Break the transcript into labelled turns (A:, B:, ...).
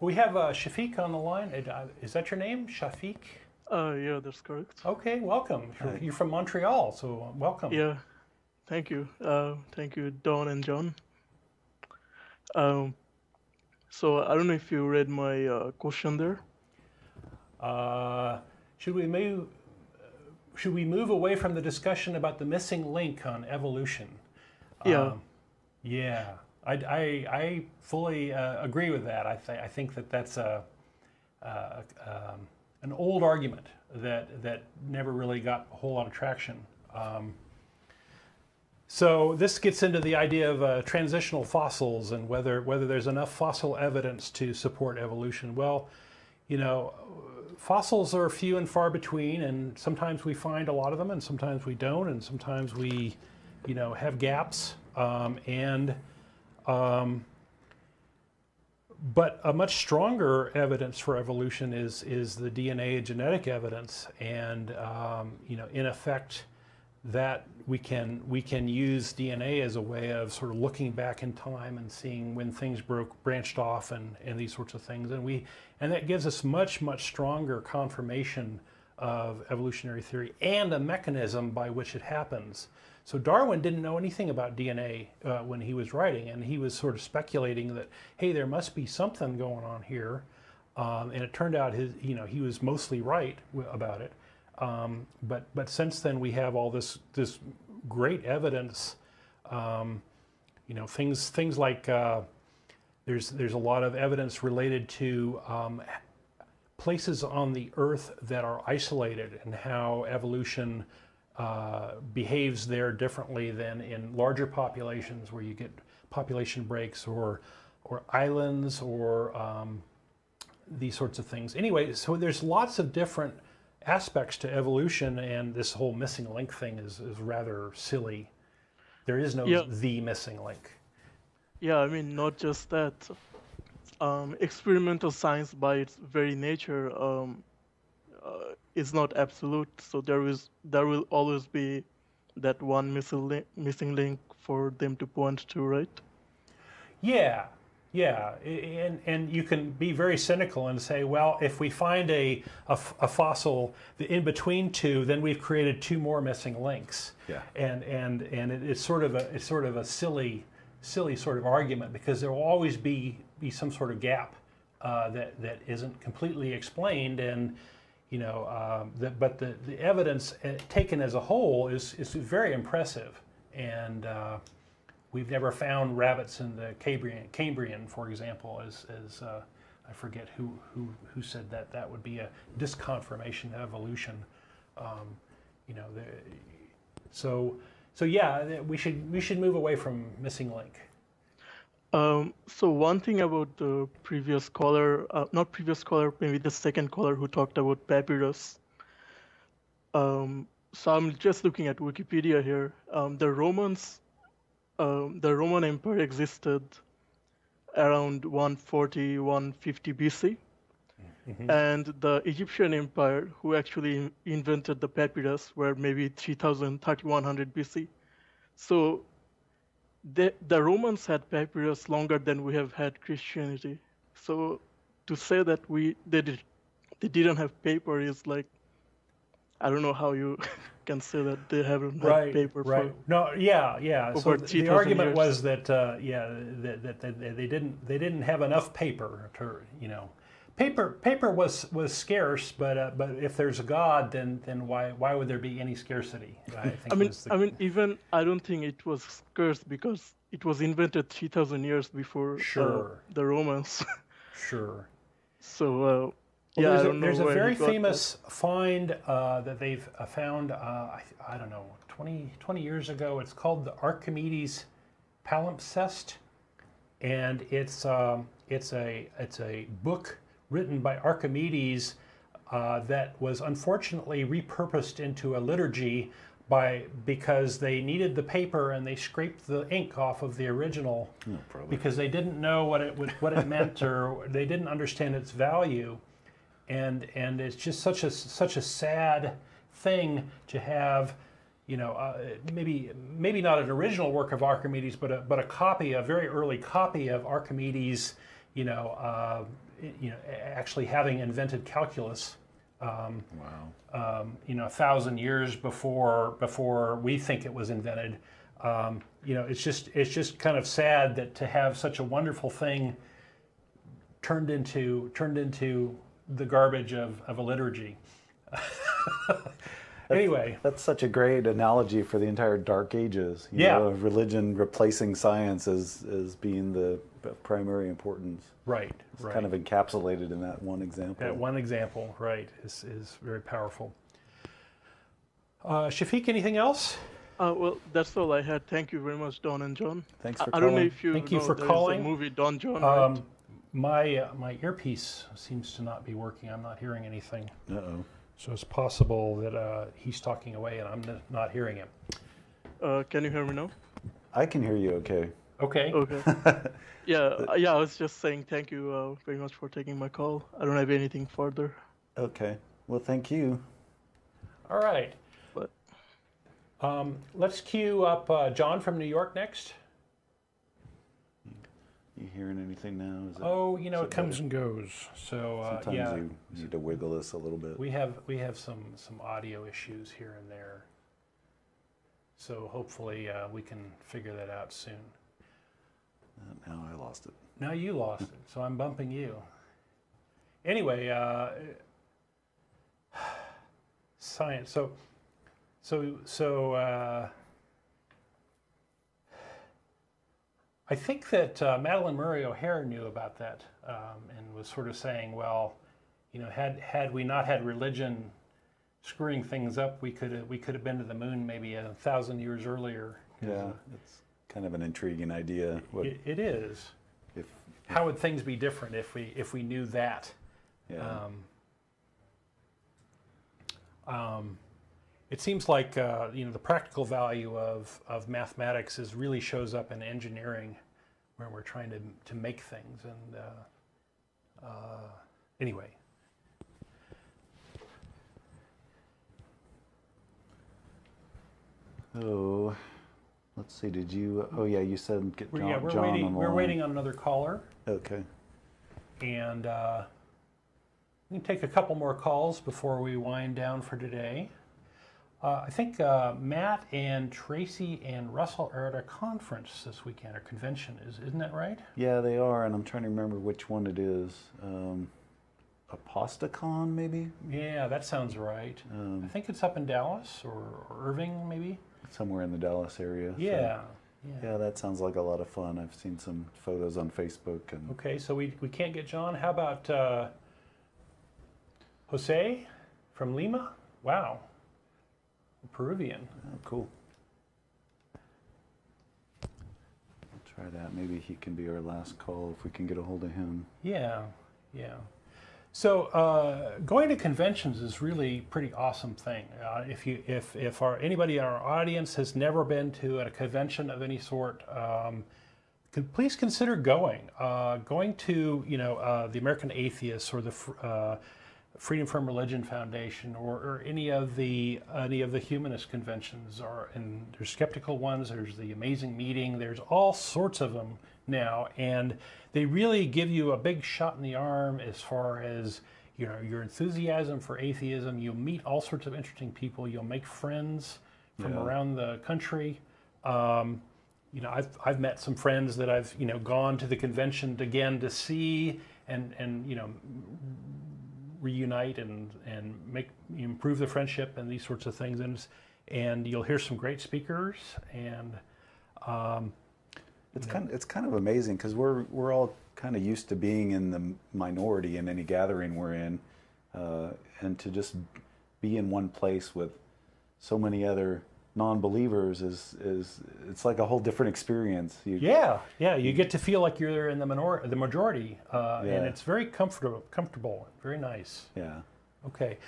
A: We have Shafiq on the line. Is that your name, Shafiq?
B: Yeah, that's correct.
A: Okay, welcome. You're from Montreal, so welcome.
B: Yeah, thank you. Thank you, Don and John. So I don't know if you read my question there.
A: Should we move away from the discussion about the missing link on evolution?
B: Yeah.
A: Yeah, I fully agree with that. I think that that's an old argument that never really got a whole lot of traction. So this gets into the idea of transitional fossils and whether there's enough fossil evidence to support evolution. Well, you know, fossils are few and far between, and sometimes we find a lot of them, and sometimes we don't, and sometimes we, you know, have gaps. But a much stronger evidence for evolution is the DNA and genetic evidence, and you know, in effect, that we can use DNA as a way of sort of looking back in time and seeing when things branched off and these sorts of things, and that gives us much stronger confirmation of evolutionary theory and a mechanism by which it happens. So Darwin didn't know anything about DNA when he was writing, and he was sort of speculating that, hey, there must be something going on here, and it turned out he was mostly right about it. But since then we have all this great evidence. You know, things like there's a lot of evidence related to places on the Earth that are isolated and how evolution behaves there differently than in larger populations where you get population breaks or islands or these sorts of things. Anyway, so there's lots of different aspects to evolution, and this whole missing link thing is rather silly. There is no the missing link.
B: Yeah, I mean, not just that. Experimental science by its very nature is not absolute, so there will always be that one missing link for them to point to, right?
A: Yeah, and you can be very cynical and say, well, if we find a fossil in between two, then we've created two more missing links.
C: Yeah,
A: and it's sort of a silly sort of argument, because there will always be some sort of gap that isn't completely explained, and you know, but the evidence taken as a whole is very impressive, and we've never found rabbits in the Cambrian, for example, as I forget who said that would be a disconfirmation of evolution. You know, so yeah, we should move away from missing link.
B: So one thing about the previous caller, not previous caller, maybe the second caller who talked about papyrus. So I'm just looking at Wikipedia here. The Roman Empire existed around 140, 150 BC. Mm-hmm. And the Egyptian Empire, who actually invented the papyrus, were maybe 3000, 3100 BC. So the Romans had papyrus longer than we have had Christianity. So to say that they didn't have paper is like, I don't know how you can say that they haven't had paper.
A: Right. No. Yeah. So the argument was that that they didn't have enough paper to, you know, paper was scarce, but if there's a God, then why would there be any scarcity?
B: I don't think it was scarce because it was invented 3,000 years before the Romans.
A: Sure.
B: So.
A: Well, there's a very famous find that they've found, I don't know, 20 years ago. It's called the Archimedes palimpsest, and it's a book written by Archimedes that was unfortunately repurposed into a liturgy because they needed the paper and they scraped the ink off of the original because they didn't know what it meant, or they didn't understand its value. And it's just such a sad thing to have, you know, maybe not an original work of Archimedes, but a very early copy of Archimedes, you know, actually having invented calculus.
C: Wow.
A: 1,000 years before we think it was invented. It's just kind of sad that to have such a wonderful thing turned into the garbage of a liturgy. Anyway,
C: that's such a great analogy for the entire Dark Ages. You know, religion replacing science as being the primary importance.
A: Right.
C: It's kind of encapsulated in that one example.
A: That one example, right, is very powerful. Shafiq, anything else?
B: Well, that's all I had. Thank you very much, Don and John.
C: Thanks for
B: I
C: calling.
B: don't know if you
A: Thank
B: know
A: you for
B: there's
A: calling.
B: a movie Don John, right?
A: My earpiece seems to not be working. I'm not hearing anything.
C: Uh-oh.
A: So it's possible that he's talking away and I'm not hearing him.
B: Can you hear me now?
C: I can hear you okay.
A: Okay.
B: Okay. Yeah, I was just saying thank you very much for taking my call. I don't have anything further.
C: Okay. Well, thank you.
A: All right.
B: But
A: let's queue up John from New York next.
C: You hearing anything now?
A: It comes and goes. So
C: sometimes you need to wiggle this a little bit.
A: we have some audio issues here and there. So hopefully we can figure that out soon.
C: Now I lost it.
A: Now you lost it, so I'm bumping you. Anyway, science. So I think that Madeleine Murray O'Hare knew about that and was sort of saying, well, had we not had religion screwing things up, we could have been to the moon maybe 1,000 years earlier.
C: Yeah, it's kind of an intriguing idea.
A: It is. How would things be different if we knew that?
C: Yeah.
A: It seems like the practical value of mathematics really shows up in engineering, where we're trying to make things. And anyway.
C: Oh, let's see. Did you? Oh yeah, you said get John.
A: We're
C: John
A: waiting.
C: on the
A: We're
C: line.
A: waiting on another caller.
C: Okay.
A: And we can take a couple more calls before we wind down for today. I think Matt and Tracy and Russell are at a conference this weekend, or convention, isn't that right?
C: Yeah, they are, and I'm trying to remember which one it is. Apostacon, maybe?
A: Yeah, that sounds right. I think it's up in Dallas or Irving, maybe?
C: Somewhere in the Dallas area.
A: Yeah.
C: So, yeah, that sounds like a lot of fun. I've seen some photos on Facebook. And
A: okay, so we can't get John. How about Jose from Lima? Wow. Peruvian.
C: Oh, cool. I'll try that. Maybe he can be our last call if we can get a hold of him.
A: Yeah. So going to conventions is really a pretty awesome thing. If anybody in our audience has never been to a convention of any sort, please consider going. Going to the American Atheists or the Freedom from Religion Foundation or any of the humanist conventions, and there's skeptical ones. There's the Amazing Meeting. There's all sorts of them now, and they really give you a big shot in the arm as far as your enthusiasm for atheism. You'll meet all sorts of interesting people. You'll make friends from around the country. I've met some friends that I've gone to the convention again to see and reunite and improve the friendship and these sorts of things, and you'll hear some great speakers, and
C: it's kind of amazing because we're all kind of used to being in the minority in any gathering we're in, and to just be in one place with so many other non-believers it's like a whole different experience. You
A: get to feel like you're in the majority, and it's very comfortable, very nice.
C: Yeah.
A: Okay.